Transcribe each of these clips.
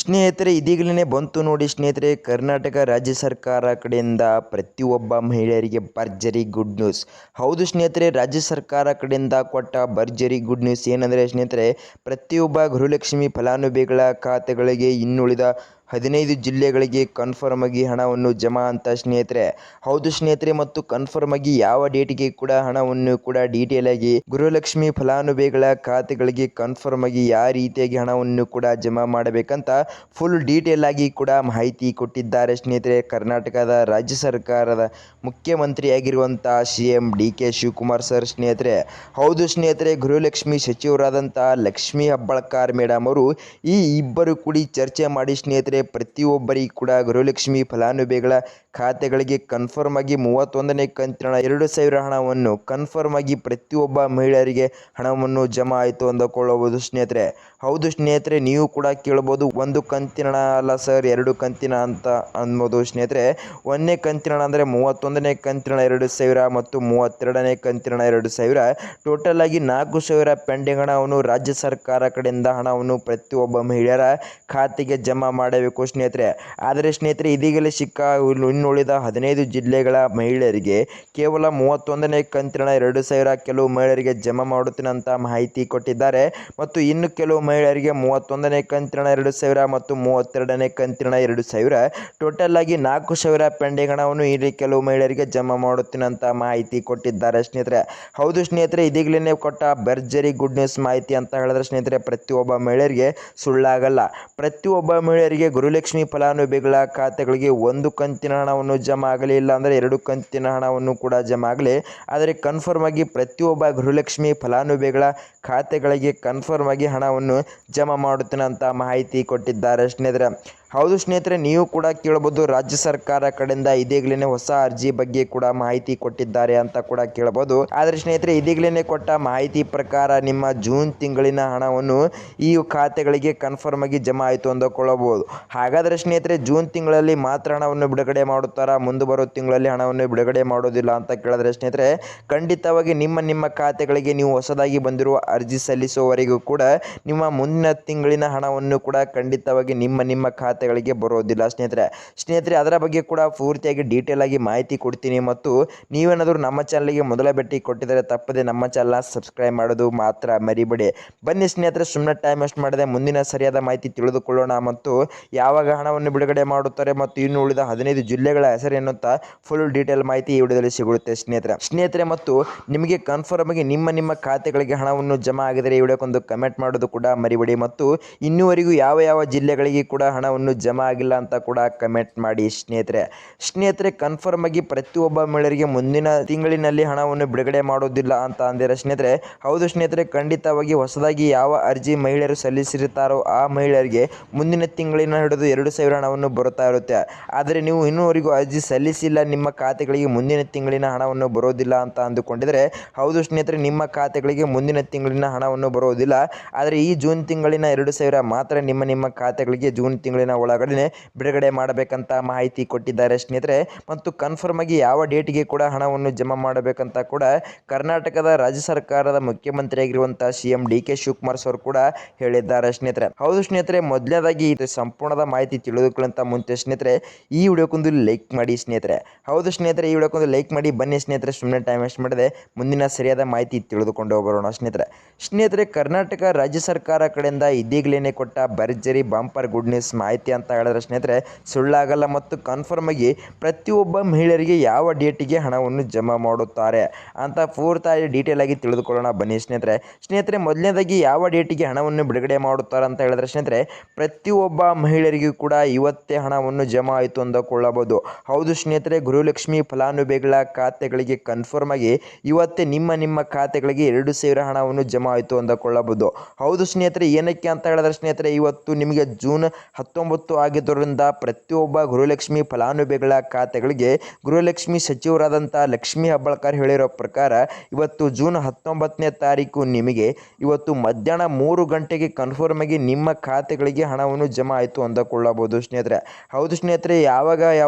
ಸ್ನೇಹಿತರೆ, ಇದೀಗಲೇ ಬಂತು ನೋಡಿ ಸ್ನೇಹಿತರೆ, ಕರ್ನಾಟಕ ರಾಜ್ಯ ಸರ್ಕಾರ ಕಡೆಯಿಂದ ಪ್ರತಿಯೊಬ್ಬ ಮಹಿಳೆಯರಿಗೆ ಭರ್ಜರಿ ಗುಡ್ ನ್ಯೂಸ್. ಹೌದು ಸ್ನೇಹಿತರೆ, ರಾಜ್ಯ ಸರ್ಕಾರ ಕಡೆಯಿಂದ ಕೊಟ್ಟ ಭರ್ಜರಿ ಗುಡ್ ನ್ಯೂಸ್ ಏನಂದರೆ ಸ್ನೇಹಿತರೆ, ಪ್ರತಿಯೊಬ್ಬ ಗೃಹಲಕ್ಷ್ಮಿ ಫಲಾನುಭವಿಗಳ ಖಾತೆಗಳಿಗೆ ಇನ್ನುಳಿದ 15 ಜಿಲ್ಲೆಗಳಿಗೆ ಕನ್ಫರ್ಮ್ ಆಗಿ ಹಣವನ್ನು ಜಮಾ ಅಂತ ಸ್ನೇಹಿತರೆ. ಹೌದು ಸ್ನೇಹಿತರೆ, ಮತ್ತು ಕನ್ಫರ್ಮ್ ಆಗಿ ಯಾವ ಡೇಟಿಗೆ ಕೂಡ ಹಣವನ್ನು ಕೂಡ ಡೀಟೇಲ್ ಆಗಿ ಗೃಹಲಕ್ಷ್ಮಿ ಫಲಾನುಭವಿಗಳ ಖಾತೆಗಳಿಗೆ ಕನ್ಫರ್ಮ್ ಆಗಿ ಯಾವ ರೀತಿಯಾಗಿ ಹಣವನ್ನು ಕೂಡ ಜಮಾ ಮಾಡಬೇಕಂತ ಫುಲ್ ಡೀಟೇಲ್ ಆಗಿ ಕೂಡ ಮಾಹಿತಿ ಕೊಟ್ಟಿದ್ದಾರೆ ಸ್ನೇಹಿತರೆ. ಕರ್ನಾಟಕದ ರಾಜ್ಯ ಸರ್ಕಾರದ ಮುಖ್ಯಮಂತ್ರಿಯಾಗಿರುವಂತಹ CM DK ಶಿವಕುಮಾರ್ ಸರ್ ಸ್ನೇಹಿತರೆ. ಹೌದು ಸ್ನೇಹಿತರೆ, ಗೃಹಲಕ್ಷ್ಮಿ ಸಚಿವರಾದಂತಹ ಲಕ್ಷ್ಮೀ ಹೆಬ್ಬಾಳ್ಕರ್ ಮೇಡಮ್ ಅವರು ಈ ಇಬ್ಬರು ಕೂಡಿ ಚರ್ಚೆ ಮಾಡಿ ಸ್ನೇಹಿತರೆ, ಪ್ರತಿಯೊಬ್ಬರಿಗೂ ಕೂಡ ಗೃಹಲಕ್ಷ್ಮಿ ಫಲಾನುಭವಿಗಳ ಖಾತೆಗಳಿಗೆ ಕನ್ಫರ್ಮ್ ಆಗಿ 31ನೇ ಕಂತಿನ 2,000 ಹಣವನ್ನು ಕನ್ಫರ್ಮ್ ಆಗಿ ಪ್ರತಿಯೊಬ್ಬ ಮಹಿಳೆಯರಿಗೆ ಹಣವನ್ನು ಜಮಾ ಆಯಿತು ಅಂದುಕೊಳ್ಳಬಹುದು ಸ್ನೇಹಿತರೆ. ಹೌದು ಸ್ನೇಹಿತರೆ, ನೀವು ಕೂಡ ಕೇಳಬಹುದು, ಒಂದು ಕಂತಿನ ಹಣ ಅಲ್ಲ ಸರ್, 2 ಕಂತಿನ ಅಂತ ಅನ್ಬೋದು ಸ್ನೇಹಿತರೆ. 1ನೇ ಕಂತಿನ ಹಣ ಅಂದರೆ 31ನೇ ಕಂತಿನ 2,000 ಮತ್ತು 32ನೇ ಕಂತಿನ 2,000, ಟೋಟಲ್ ಆಗಿ 4,000 ಪೆಂಡಿಂಗ್ ಹಣವನ್ನು ರಾಜ್ಯ ಸರ್ಕಾರ ಕಡೆಯಿಂದ ಹಣವನ್ನು ಪ್ರತಿಯೊಬ್ಬ ಮಹಿಳೆಯರ ಖಾತೆಗೆ ಜಮಾ ಮಾಡಬೇಕು ಸ್ನೇಹಿತರೆ. ಆದರೆ ಸ್ನೇಹಿತರೆ, ಇದೀಗಲೇ ಸಿಕ್ಕ ಇನ್ನುಳಿದ 15 ಜಿಲ್ಲೆಗಳ ಮಹಿಳೆಯರಿಗೆ ಕೇವಲ 31ನೇ ಕಂತಿನ 2,000 ಕೆಲವು ಮಹಿಳೆಯರಿಗೆ ಜಮಾ ಮಾಡುತ್ತೇನೆ ಅಂತ ಮಾಹಿತಿ ಕೊಟ್ಟಿದ್ದಾರೆ. ಮತ್ತು ಇನ್ನು ಕೆಲವು ಮಹಿಳೆಯರಿಗೆ 31ನೇ ಕಂತಿನ 2,000 ಮತ್ತು 32ನೇ ಕಂತಿನ 2,000, ಟೋಟಲ್ ಆಗಿ 4,000 ಪೆಂಡಿಂಗ್ ಹಣವನ್ನು ಇಲ್ಲಿ ಕೆಲವು ಮಹಿಳೆಯರಿಗೆ ಜಮಾ ಮಾಡುತ್ತೇನೆ ಅಂತ ಮಾಹಿತಿ ಕೊಟ್ಟಿದ್ದಾರೆ ಸ್ನೇಹಿತರೆ. ಹೌದು ಸ್ನೇಹಿತರೆ, ಇದೀಗಲೇ ಕೊಟ್ಟ ಭರ್ಜರಿ ಗುಡ್ ನ್ಯೂಸ್ ಮಾಹಿತಿ ಅಂತ ಹೇಳಿದ್ರೆ ಸ್ನೇಹಿತರೆ, ಪ್ರತಿಯೊಬ್ಬ ಮಹಿಳೆಯರಿಗೆ ಸುಳ್ಳಾಗಲ್ಲ. ಪ್ರತಿಯೊಬ್ಬ ಮಹಿಳೆಯರಿಗೆ ಗೃಹಲಕ್ಷ್ಮಿ ಫಲಾನುಭವಿಗಳ ಖಾತೆಗಳಿಗೆ 1 ಕಂತಿನ ಹಣವನ್ನು ಜಮಾ ಆಗಲಿ, ಇಲ್ಲ ಅಂದರೆ 2 ಕಂತಿನ ಹಣವನ್ನು ಕೂಡ ಜಮಾ ಆಗಲಿ, ಆದರೆ ಕನ್ಫರ್ಮ್ ಆಗಿ ಪ್ರತಿಯೊಬ್ಬ ಗೃಹಲಕ್ಷ್ಮಿ ಫಲಾನುಭವಿಗಳ ಖಾತೆಗಳಿಗೆ ಕನ್ಫರ್ಮ್ ಆಗಿ ಹಣವನ್ನು ಜಮಾ ಮಾಡುತ್ತೇನೆ ಅಂತ ಮಾಹಿತಿ ಕೊಟ್ಟಿದ್ದಾರೆ ಸ್ನೇಹಿತರೆ. ಹೌದು ಸ್ನೇಹಿತರೆ, ನೀವು ಕೂಡ ಕೇಳಬಹುದು, ರಾಜ್ಯ ಸರ್ಕಾರ ಕಡೆಯಿಂದ ಇದೀಗಲೇ ಹೊಸ ಅರ್ಜಿ ಬಗ್ಗೆ ಕೂಡ ಮಾಹಿತಿ ಕೊಟ್ಟಿದ್ದಾರೆ ಅಂತ ಕೂಡ ಕೇಳಬಹುದು. ಆದರೆ ಸ್ನೇಹಿತರೆ, ಇದೀಗಲೇ ಕೊಟ್ಟ ಮಾಹಿತಿ ಪ್ರಕಾರ ನಿಮ್ಮ ಜೂನ್ ತಿಂಗಳಿನ ಹಣವನ್ನು ಈ ಖಾತೆಗಳಿಗೆ ಕನ್ಫರ್ಮ್ ಆಗಿ ಜಮಾ ಆಯಿತು ಅಂದುಕೊಳ್ಳಬಹುದು. ಹಾಗಾದರೆ ಸ್ನೇಹಿತರೆ, ಜೂನ್ ತಿಂಗಳಲ್ಲಿ ಮಾತ್ರ ಹಣವನ್ನು ಬಿಡುಗಡೆ ಮಾಡುತ್ತಾರಾ, ಮುಂದೆ ಬರೋ ತಿಂಗಳಲ್ಲಿ ಹಣವನ್ನು ಬಿಡುಗಡೆ ಮಾಡೋದಿಲ್ಲ ಅಂತ ಕೇಳಿದ್ರೆ ಸ್ನೇಹಿತರೆ, ಖಂಡಿತವಾಗಿ ನಿಮ್ಮ ಖಾತೆಗಳಿಗೆ ನೀವು ಹೊಸದಾಗಿ ಬಂದಿರುವ ಅರ್ಜಿ ಸಲ್ಲಿಸುವವರೆಗೂ ಕೂಡ ನಿಮ್ಮ ಮುಂದಿನ ತಿಂಗಳಿನ ಹಣವನ್ನು ಕೂಡ ಖಂಡಿತವಾಗಿ ನಿಮ್ಮ ಖಾತೆಗಳಿಗೆ ಬರೋದಿಲ್ಲ ಸ್ನೇಹಿತರೆ. ಅದರ ಬಗ್ಗೆ ಕೂಡ ಪೂರ್ತಿಯಾಗಿ ಡೀಟೇಲ್ ಆಗಿ ಮಾಹಿತಿ ಕೊಡ್ತೀನಿ. ಮತ್ತು ನೀವೇನಾದರೂ ನಮ್ಮ ಚಾನಲ್ಗೆ ಮೊದಲ ಭೇಟಿ ಕೊಟ್ಟಿದ್ದರೆ ತಪ್ಪದೆ ನಮ್ಮ ಚಾನಲ್ನ ಸಬ್ಸ್ಕ್ರೈಬ್ ಮಾಡೋದು ಮಾತ್ರ ಮರಿಬೇಡಿ. ಬನ್ನಿ ಸ್ನೇಹಿತರೆ, ಸುಮ್ಮನೆ ಟೈಮ್ ವೇಸ್ಟ್ ಮಾಡದೆ ಮುಂದಿನ ಸರಿಯಾದ ಮಾಹಿತಿ ತಿಳಿದುಕೊಳ್ಳೋಣ. ಮತ್ತು ಯಾವಾಗ ಹಣವನ್ನು ಬಿಡುಗಡೆ ಮಾಡುತ್ತಾರೆ ಮತ್ತು ಇನ್ನು ಉಳಿದ 15 ಜಿಲ್ಲೆಗಳ ಹೆಸರು ಎನ್ನುತ್ತಾ ಫುಲ್ ಡೀಟೇಲ್ ಮಾಹಿತಿ ಈ ವಿಡಿಯೋದಲ್ಲಿ ಸಿಗುತ್ತೆ ಸ್ನೇಹಿತರೆ. ಮತ್ತು ನಿಮಗೆ ಕನ್ಫರ್ಮ್ ಆಗಿ ನಿಮ್ಮ ಖಾತೆಗಳಿಗೆ ಹಣವನ್ನು ಜಮಾ ಆಗಿದರೆ ಈ ವಿಡಿಯೋಕ್ಕೊಂದು ಕಮೆಂಟ್ ಮಾಡೋದು ಕೂಡ ಮರಿಬೇಡಿ. ಮತ್ತು ಇನ್ನೂವರೆಗೂ ಯಾವ ಜಿಲ್ಲೆಗಳಿಗೆ ಕೂಡ ಹಣವನ್ನು ಜಮಾ ಆಗಿಲ್ಲ ಅಂತ ಕೂಡ ಕಮೆಂಟ್ ಮಾಡಿ ಸ್ನೇಹಿತರೆ. ಕನ್ಫರ್ಮ್ ಆಗಿ ಪ್ರತಿಯೊಬ್ಬ ಮಹಿಳೆಯರಿಗೆ ಮುಂದಿನ ತಿಂಗಳಿನಲ್ಲಿ ಹಣವನ್ನು ಬಿಡುಗಡೆ ಮಾಡೋದಿಲ್ಲ ಅಂತ ಅಂದಿರ ಸ್ನೇಹಿತರೆ. ಹೌದು ಸ್ನೇಹಿತರೆ, ಖಂಡಿತವಾಗಿ ಹೊಸದಾಗಿ ಯಾವ ಅರ್ಜಿ ಮಹಿಳೆಯರು ಸಲ್ಲಿಸಿರುತ್ತಾರೋ ಆ ಮಹಿಳೆಯರಿಗೆ ಮುಂದಿನ ತಿಂಗಳಿನ ಹಿಡಿದು 2,000 ಹಣವನ್ನು ಬರುತ್ತಾ ಇರುತ್ತೆ. ಆದರೆ ನೀವು ಇನ್ನೂವರೆಗೂ ಅರ್ಜಿ ಸಲ್ಲಿಸಿಲ್ಲ, ನಿಮ್ಮ ಖಾತೆಗಳಿಗೆ ಮುಂದಿನ ತಿಂಗಳಿನ ಹಣವನ್ನು ಬರೋದಿಲ್ಲ ಅಂತ ಅಂದುಕೊಂಡಿದರೆ, ಹೌದು ಸ್ನೇಹಿತರೆ, ನಿಮ್ಮ ಖಾತೆಗಳಿಗೆ ಮುಂದಿನ ತಿಂಗಳಿನ ಹಣವನ್ನು ಬರೋದಿಲ್ಲ. ಆದರೆ ಈ ಜೂನ್ ತಿಂಗಳಿನ 2,000 ಮಾತ್ರ ನಿಮ್ಮ ಖಾತೆಗಳಿಗೆ ಜೂನ್ ತಿಂಗಳಿನ ಒಳಗಡೆ ಬಿಡುಗಡೆ ಮಾಡಬೇಕಂತ ಮಾಹಿತಿ ಕೊಟ್ಟಿದ್ದಾರೆ ಸ್ನೇಹಿತರೆ. ಮತ್ತು ಕನ್ಫರ್ಮ್ ಆಗಿ ಯಾವ ಡೇಟಿಗೆ ಕೂಡ ಹಣವನ್ನು ಜಮಾ ಮಾಡಬೇಕಂತ ಕೂಡ ಕರ್ನಾಟಕದ ರಾಜ್ಯ ಸರ್ಕಾರದ ಮುಖ್ಯಮಂತ್ರಿಯಾಗಿರುವಂತಹ CM DK ಶಿವಕುಮಾರ್ ಸರ್ ಕೂಡ ಹೇಳಿದ್ದಾರೆ ಸ್ನೇಹಿತರೆ. ಹೌದು ಸ್ನೇಹಿತರೆ, ಮೊದಲನೇದಾಗಿ ಇದು ಸಂಪೂರ್ಣದ ಮಾಹಿತಿ ತಿಳಿದುಕೊಳ್ಳುವಂತ ಮುಂಚೆ ಸ್ನೇಹಿತರೆ, ಈ ವಿಡಿಯೋಕ್ಕೊಂದು ಲೈಕ್ ಮಾಡಿ ಸ್ನೇಹಿತರೆ. ಹೌದು ಸ್ನೇಹಿತರೆ, ಈ ವಿಡಿಯೋಕ್ಕೊಂದು ಲೈಕ್ ಮಾಡಿ. ಬನ್ನಿ ಸ್ನೇಹಿತರೆ, ಸುಮ್ಮನೆ ಟೈಮ್ ವೇಸ್ಟ್ ಮಾಡದೆ ಮುಂದಿನ ಸರಿಯಾದ ಮಾಹಿತಿ ತಿಳಿದುಕೊಂಡು ಬರೋಣ ಸ್ನೇಹಿತರೆ. ಕರ್ನಾಟಕ ರಾಜ್ಯ ಸರ್ಕಾರ ಕಡೆಯಿಂದ ಇದೀಗಲೇ ಕೊಟ್ಟ ಭರ್ಜರಿ ಬಂಪರ್ ಗುಡ್ ನ್ಯೂಸ್ ಮಾಹಿತಿ ಅಂತ ಹೇಳಿದ್ರೆ ಸ್ನೇಹಿತರೆ, ಸುಳ್ಳಾಗಲ್ಲ. ಮತ್ತು ಕನ್ಫರ್ಮ್ ಆಗಿ ಪ್ರತಿಯೊಬ್ಬ ಮಹಿಳೆಯರಿಗೆ ಯಾವ ಡೇಟಿಗೆ ಹಣವನ್ನು ಜಮಾ ಮಾಡುತ್ತಾರೆ ಅಂತ ಪೂರ್ತಿ ಡೀಟೇಲ್ ಆಗಿ ತಿಳಿದುಕೊಳ್ಳೋಣ ಬನ್ನಿ ಸ್ನೇಹಿತರೆ. ಮೊದಲನೇದಾಗಿ ಯಾವ ಡೇಟಿಗೆ ಹಣವನ್ನು ಬಿಡುಗಡೆ ಮಾಡುತ್ತಾರೆ ಅಂತ ಹೇಳಿದ್ರೆ ಸ್ನೇಹಿತರೆ, ಪ್ರತಿಯೊಬ್ಬ ಮಹಿಳೆಯರಿಗೂ ಕೂಡ ಇವತ್ತೇ ಹಣವನ್ನು ಜಮಾ ಆಯಿತು ಅಂದುಕೊಳ್ಳಬಹುದು. ಹೌದು ಸ್ನೇಹಿತರೆ, ಗೃಹಲಕ್ಷ್ಮಿ ಫಲಾನುಭವಿಗಳ ಖಾತೆಗಳಿಗೆ ಕನ್ಫರ್ಮ್ ಆಗಿ ಇವತ್ತೇ ನಿಮ್ಮ ಖಾತೆಗಳಿಗೆ 2,000 ಹಣವನ್ನು ಜಮಾ ಆಯಿತು ಅಂದುಕೊಳ್ಳಬಹುದು. ಹೌದು ಸ್ನೇಹಿತರೆ, ಏನಕ್ಕೆ ಅಂತ ಹೇಳಿದ್ರೆ ಸ್ನೇಹಿತರೆ, ಇವತ್ತು ನಿಮಗೆ ಜೂನ್ 19 19 ಆಗಿದ್ದರಿಂದ ಪ್ರತಿಯೊಬ್ಬ ಗೃಹಲಕ್ಷ್ಮಿ ಫಲಾನುಭವಿಗಳ ಖಾತೆಗಳಿಗೆ ಗೃಹಲಕ್ಷ್ಮಿ ಸಚಿವರಾದಂಥ ಲಕ್ಷ್ಮೀ ಹೆಬ್ಬಾಳ್ಕರ್ ಹೇಳಿರೋ ಪ್ರಕಾರ ಇವತ್ತು ಜೂನ್ 19ನೇ ತಾರೀಕು ನಿಮಗೆ ಇವತ್ತು ಮಧ್ಯಾಹ್ನ 3 ಗಂಟೆಗೆ ಕನ್ಫರ್ಮ್ ಆಗಿ ನಿಮ್ಮ ಖಾತೆಗಳಿಗೆ ಹಣವನ್ನು ಜಮಾ ಆಯಿತು ಅಂದುಕೊಳ್ಳಬಹುದು ಸ್ನೇಹಿತರೆ. ಹೌದು ಸ್ನೇಹಿತರೆ, ಯಾವಾಗ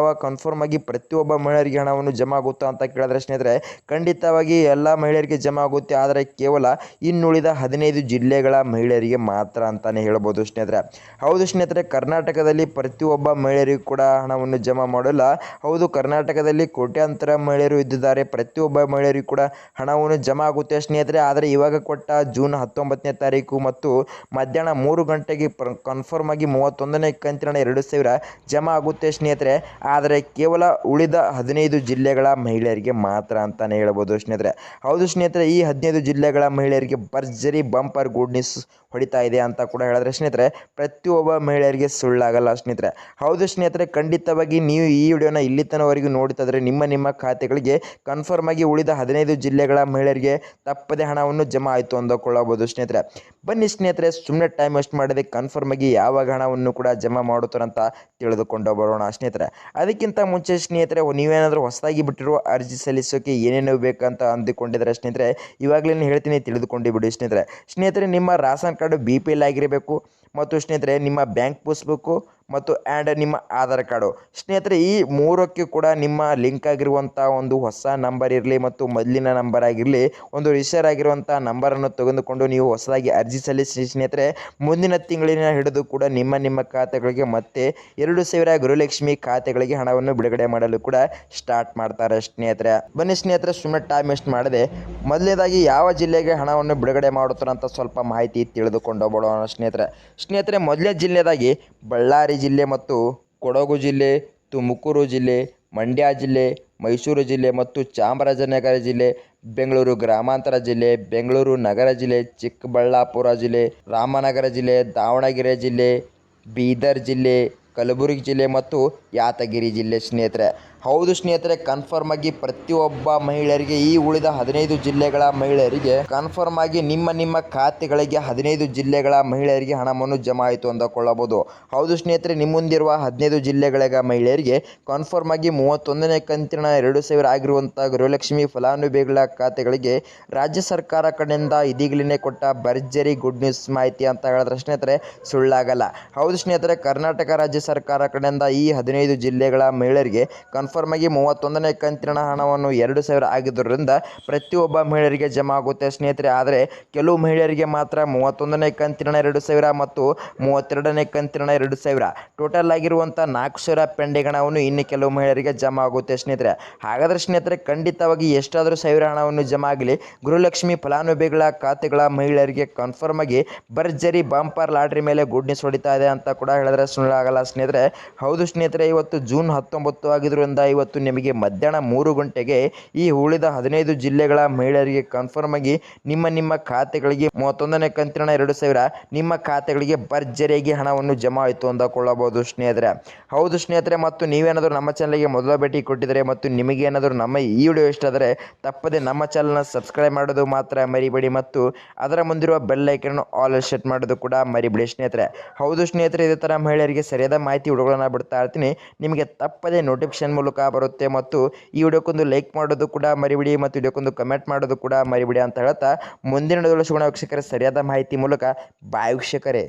ಕನ್ಫರ್ಮ್ ಆಗಿ ಪ್ರತಿಯೊಬ್ಬ ಮಹಿಳೆಯರಿಗೆ ಹಣವನ್ನು ಜಮಾ ಆಗುತ್ತಾ ಅಂತ ಕೇಳಿದ್ರೆ ಸ್ನೇಹಿತರೆ, ಖಂಡಿತವಾಗಿ ಎಲ್ಲ ಮಹಿಳೆಯರಿಗೆ ಜಮಾ ಆಗುತ್ತೆ. ಆದರೆ ಕೇವಲ ಇನ್ನುಳಿದ 15 ಜಿಲ್ಲೆಗಳ ಮಹಿಳೆಯರಿಗೆ ಮಾತ್ರ ಅಂತಾನೆ ಹೇಳ್ಬೋದು ಸ್ನೇಹಿತರೆ. ಹೌದು ಸ್ನೇಹಿತರೆ, ಕರ್ನಾಟಕದಲ್ಲಿ ಪ್ರತಿಯೊಬ್ಬ ಮಹಿಳೆಯರಿಗೂ ಕೂಡ ಹಣವನ್ನು ಜಮಾ ಮಾಡಲ್ಲ. ಹೌದು, ಕರ್ನಾಟಕದಲ್ಲಿ ಕೋಟ್ಯಾಂತರ ಮಹಿಳೆಯರು ಇದ್ದಿದ್ದಾರೆ. ಪ್ರತಿಯೊಬ್ಬ ಮಹಿಳೆಯರಿಗೂ ಕೂಡ ಹಣವನ್ನು ಜಮಾ ಆಗುತ್ತೆ ಸ್ನೇಹಿತರೆ. ಆದರೆ ಇವಾಗ ಕೊಟ್ಟ ಜೂನ್ 19ನೇ ತಾರೀಕು ಮತ್ತು ಮಧ್ಯಾಹ್ನ 3 ಗಂಟೆಗೆ ಕನ್ಫರ್ಮ್ ಆಗಿ 31ನೇ ಕಂತಿನ 2,000 ಜಮಾ ಆಗುತ್ತೆ ಸ್ನೇಹಿತರೆ. ಆದರೆ ಕೇವಲ ಉಳಿದ 15 ಜಿಲ್ಲೆಗಳ ಮಹಿಳೆಯರಿಗೆ ಮಾತ್ರ ಅಂತಾನೆ ಹೇಳ್ಬೋದು ಸ್ನೇಹಿತರೆ. ಹೌದು ಸ್ನೇಹಿತರೆ, ಈ 15 ಜಿಲ್ಲೆಗಳ ಮಹಿಳೆಯರಿಗೆ ಭರ್ಜರಿ ಬಂಪರ್ ಗುಡ್ ನ್ಯೂಸ್ ಹೊಡಿತಾ ಇದೆ ಅಂತ ಕೂಡ ಹೇಳಿದ್ರೆ ಸ್ನೇಹಿತರೆ, ಪ್ರತಿಯೊಬ್ಬ ಮಹಿಳೆಯರಿಗೆ ಸುಳ್ಳಾಗಲ್ಲ ಸ್ನೇಹಿತರೆ. ಹೌದು ಸ್ನೇಹಿತರೆ, ಖಂಡಿತವಾಗಿ ನೀವು ಈ ವಿಡಿಯೋನ ಇಲ್ಲಿ ತನವರೆಗೂ ನೋಡ್ತಿದ್ರೆ ನಿಮ್ಮ ಖಾತೆಗಳಿಗೆ ಕನ್ಫರ್ಮ್ ಆಗಿ ಉಳಿದ 15 ಜಿಲ್ಲೆಗಳ ಮಹಿಳೆಯರಿಗೆ ತಪ್ಪದೆ ಹಣವನ್ನು ಜಮಾ ಆಯಿತು ಅಂದುಕೊಳ್ಳಬಹುದು ಸ್ನೇಹಿತರೆ. ಬನ್ನಿ ಸ್ನೇಹಿತರೆ, ಸುಮ್ಮನೆ ಟೈಮ್ ವೇಸ್ಟ್ ಮಾಡದೆ ಕನ್ಫರ್ಮ್ ಆಗಿ ಯಾವಾಗ ಹಣವನ್ನು ಕೂಡ ಜಮಾ ಮಾಡುತ್ತಾರಂತ ತಿಳಿದುಕೊಂಡು ಬರೋಣ ಸ್ನೇಹಿತರೆ. ಅದಕ್ಕಿಂತ ಮುಂಚೆ ಸ್ನೇಹಿತರೆ, ನೀವೇನಾದರೂ ಹೊಸದಾಗಿ ಬಿಟ್ಟಿರುವ ಅರ್ಜಿ ಸಲ್ಲಿಸೋಕೆ ಏನೇನು ಬೇಕಂತ ಅಂದುಕೊಂಡಿದ್ರೆ ಸ್ನೇಹಿತರೆ, ಇವಾಗಲೇ ಹೇಳ್ತೀನಿ, ತಿಳಿದುಕೊಂಡು ಬಿಡಿ ಸ್ನೇಹಿತರೆ. ನಿಮ್ಮ ರೇಷನ್ ಕಾರ್ಡು BPL ಆಗಿರಬೇಕು ಮತ್ತು ಸ್ನೇಹಿತರೆ ನಿಮ್ಮ ಬ್ಯಾಂಕ್ ಪಾಸ್ಬುಕ್ಕು ಮತ್ತು ನಿಮ್ಮ ಆಧಾರ್ ಕಾರ್ಡು ಸ್ನೇಹಿತರೆ, ಈ ಮೂರಕ್ಕೆ ಕೂಡ ನಿಮ್ಮ ಲಿಂಕ್ ಆಗಿರುವಂಥ ಒಂದು ಹೊಸ ನಂಬರ್ ಇರಲಿ ಮತ್ತು ಮೊದಲಿನ ನಂಬರ್ ಆಗಿರಲಿ, ಒಂದು ರಿಜಿಸ್ಟರ್ ಆಗಿರುವಂಥ ನಂಬರನ್ನು ತೆಗೆದುಕೊಂಡು ನೀವು ಹೊಸದಾಗಿ ಅರ್ಜಿ ಸಲ್ಲಿಸಿ ಸ್ನೇಹಿತರೆ. ಮುಂದಿನ ತಿಂಗಳಿನ ಹಿಡಿದು ಕೂಡ ನಿಮ್ಮ ಖಾತೆಗಳಿಗೆ ಮತ್ತೆ 2,000 ಗೃಹಲಕ್ಷ್ಮಿ ಖಾತೆಗಳಿಗೆ ಹಣವನ್ನು ಬಿಡುಗಡೆ ಮಾಡಲು ಕೂಡ ಸ್ಟಾರ್ಟ್ ಮಾಡ್ತಾರೆ ಸ್ನೇಹಿತರೆ. ಬನ್ನಿ ಸ್ನೇಹಿತರೆ, ಸುಮ್ಮನೆ ಟೈಮ್ ವೇಸ್ಟ್ ಮಾಡದೆ ಮೊದಲನೇದಾಗಿ ಯಾವ ಜಿಲ್ಲೆಗೆ ಹಣವನ್ನು ಬಿಡುಗಡೆ ಮಾಡುತ್ತಾರೆ ಅಂತ ಸ್ವಲ್ಪ ಮಾಹಿತಿ ತಿಳಿದುಕೊಂಡು ಹೋಗೋಣ ಸ್ನೇಹಿತರೆ. ಮೊದಲನೇ ಜಿಲ್ಲೆದಾಗಿ ಬಳ್ಳಾರಿ ಜಿಲ್ಲೆ ಮತ್ತು ಕೊಡಗು ಜಿಲ್ಲೆ, ತುಮಕೂರು ಜಿಲ್ಲೆ, ಮಂಡ್ಯ ಜಿಲ್ಲೆ, ಮೈಸೂರು ಜಿಲ್ಲೆ ಮತ್ತು ಚಾಮರಾಜನಗರ ಜಿಲ್ಲೆ, ಬೆಂಗಳೂರು ಗ್ರಾಮಾಂತರ ಜಿಲ್ಲೆ, ಬೆಂಗಳೂರು ನಗರ ಜಿಲ್ಲೆ, ಚಿಕ್ಕಬಳ್ಳಾಪುರ ಜಿಲ್ಲೆ, ರಾಮನಗರ ಜಿಲ್ಲೆ, ದಾವಣಗೆರೆ ಜಿಲ್ಲೆ, ಬೀದರ್ ಜಿಲ್ಲೆ, ಕಲಬುರಗಿ ಜಿಲ್ಲೆ ಮತ್ತು ಯಾದಗಿರಿ ಜಿಲ್ಲೆ ಸ್ನೇಹಿತರೆ. ಹೌದು ಸ್ನೇಹಿತರೆ, ಕನ್ಫರ್ಮ್ ಆಗಿ ಪ್ರತಿಯೊಬ್ಬ ಮಹಿಳೆಯರಿಗೆ, ಈ ಉಳಿದ 15 ಜಿಲ್ಲೆಗಳ ಮಹಿಳೆಯರಿಗೆ ಕನ್ಫರ್ಮ್ ಆಗಿ ನಿಮ್ಮ ಖಾತೆಗಳಿಗೆ 15 ಜಿಲ್ಲೆಗಳ ಮಹಿಳೆಯರಿಗೆ ಹಣವನ್ನು ಜಮಾ ಆಯಿತು ಅಂದುಕೊಳ್ಳಬಹುದು. ಹೌದು ಸ್ನೇಹಿತರೆ, ನಿಮ್ಮ ಮುಂದಿರುವ 15 ಜಿಲ್ಲೆಗಳ ಮಹಿಳೆಯರಿಗೆ ಕನ್ಫರ್ಮ್ ಆಗಿ 31ನೇ ಕಂತಿನ 2,000 ಆಗಿರುವಂಥ ಗೃಹಲಕ್ಷ್ಮಿ ಫಲಾನುಭವಿಗಳ ಖಾತೆಗಳಿಗೆ ರಾಜ್ಯ ಸರ್ಕಾರ ಕಡೆಯಿಂದ ಇದೀಗಲೇ ಕೊಟ್ಟ ಭರ್ಜರಿ ಗುಡ್ ನ್ಯೂಸ್ ಮಾಹಿತಿ ಅಂತ ಹೇಳಿದ್ರೆ ಸ್ನೇಹಿತರೆ, ಸುಳ್ಳಾಗಲ್ಲ. ಹೌದು ಸ್ನೇಹಿತರೆ, ಕರ್ನಾಟಕ ರಾಜ್ಯ ಸರ್ಕಾರ ಕಡೆಯಿಂದ ಈ 15 ಜಿಲ್ಲೆಗಳ ಮಹಿಳೆಯರಿಗೆ ಕನ್ಫರ್ಮ್ ಆಗಿ 31ನೇ ಕಂತಿನ ಹಣವನ್ನು 2,000 ಆಗಿದ್ದರಿಂದ ಪ್ರತಿಯೊಬ್ಬ ಮಹಿಳೆಯರಿಗೆ ಜಮಾ ಆಗುತ್ತೆ ಸ್ನೇಹಿತರೆ. ಆದರೆ ಕೆಲವು ಮಹಿಳೆಯರಿಗೆ ಮಾತ್ರ 31ನೇ ಕಂತಿನ 2,000 ಮತ್ತು 32ನೇ ಕಂತಿನ 2,000 ಟೋಟಲ್ ಆಗಿರುವಂಥ 4,000 ಪೆಂಡಿಂಗ್ ಹಣವನ್ನು ಇನ್ನು ಕೆಲವು ಮಹಿಳೆಯರಿಗೆ ಜಮಾ ಆಗುತ್ತೆ ಸ್ನೇಹಿತರೆ. ಹಾಗಾದರೆ ಸ್ನೇಹಿತರೆ, ಖಂಡಿತವಾಗಿ ಎಷ್ಟಾದರೂ 1,000 ಹಣವನ್ನು ಜಮಾ ಆಗಲಿ, ಗೃಹಲಕ್ಷ್ಮಿ ಫಲಾನುಭವಿಗಳ ಖಾತೆಗಳ ಮಹಿಳೆಯರಿಗೆ ಕನ್ಫರ್ಮ್ ಆಗಿ ಭರ್ಜರಿ ಬಂಪರ್ ಲಾಟ್ರಿ ಮೇಲೆ ಗುಡ್ ನ್ಯೂಸ್ ಹೊಡಿತಾ ಇದೆ ಅಂತ ಕೂಡ ಹೇಳಿದ್ರೆ ಸುಳ್ಳಾಗಲ್ಲ ಸ್ನೇಹಿತರೆ. ಹೌದು ಸ್ನೇಹಿತರೆ, ಇವತ್ತು ಜೂನ್ 19 ಆಗಿದ್ದರಿಂದ ಇವತ್ತು ನಿಮಗೆ ಮಧ್ಯಾಹ್ನ 3 ಗಂಟೆಗೆ ಈ ಉಳಿದ 15 ಜಿಲ್ಲೆಗಳ ಮಹಿಳೆಯರಿಗೆ ಕನ್ಫರ್ಮ್ ಆಗಿ ನಿಮ್ಮ ಖಾತೆಗಳಿಗೆ 31ನೇ ಕಂತಿನ 2,000 ನಿಮ್ಮ ಖಾತೆಗಳಿಗೆ ಭರ್ಜರಿಯಾಗಿ ಹಣವನ್ನು ಜಮಾ ಆಯಿತು ಅಂದುಕೊಳ್ಳಬಹುದು ಸ್ನೇಹಿತರೆ. ಹೌದು ಸ್ನೇಹಿತರೆ, ಮತ್ತು ನೀವೇನಾದರೂ ನಮ್ಮ ಚಾನಲ್ಗೆ ಮೊದಲ ಭೇಟಿ ಕೊಟ್ಟಿದ್ದರೆ ಮತ್ತು ನಿಮಗೇನಾದರೂ ನಮ್ಮ ಈ ವಿಡಿಯೋ ಇಷ್ಟ ಆದರೆ ತಪ್ಪದೆ ನಮ್ಮ ಚಾನಲ್ನ ಸಬ್ಸ್ಕ್ರೈಬ್ ಮಾಡೋದು ಮಾತ್ರ ಮರಿಬೇಡಿ ಮತ್ತು ಅದರ ಮುಂದಿರುವ ಬೆಲ್ ಐಕನ್ ಆಲ್ ಸೆಟ್ ಮಾಡೋದು ಕೂಡ ಮರಿಬೇಡಿ ಸ್ನೇಹಿತರೆ. ಹೌದು ಸ್ನೇಹಿತರೆ, ಇದೇ ಥರ ಮಹಿಳೆಯರಿಗೆ ಸರಿಯಾದ ಮಾಹಿತಿ ವಿಡಿಯೋಗಳನ್ನು ಬಿಡ್ತಾ ಇರ್ತೀನಿ, ನಿಮಗೆ ತಪ್ಪದೆ ನೋಟಿಫಿಕೇಶನ್ ಮೂಲಕ ಬರುತ್ತೆ. ಮತ್ತು ಈ ವಿಡಿಯೋಕ್ಕೊಂದು ಲೈಕ್ ಮಾಡೋದು ಕೂಡ ಮರಿಬೇಡಿ ಮತ್ತು ವಿಡಿಯೋಕ್ಕೊಂದು ಕಮೆಂಟ್ ಮಾಡೋದು ಕೂಡ ಮರಿಬೇಡಿ ಅಂತ ಹೇಳ್ತಾ ಮುಂದಿನ ವಿಡಿಯೋದಲ್ಲಿ ಸಿಗೋಣ ವೀಕ್ಷಕರೇ, ಸರಿಯಾದ ಮಾಹಿತಿ ಮೂಲಕ. ಬಾಯ್ ವೀಕ್ಷಕರೇ.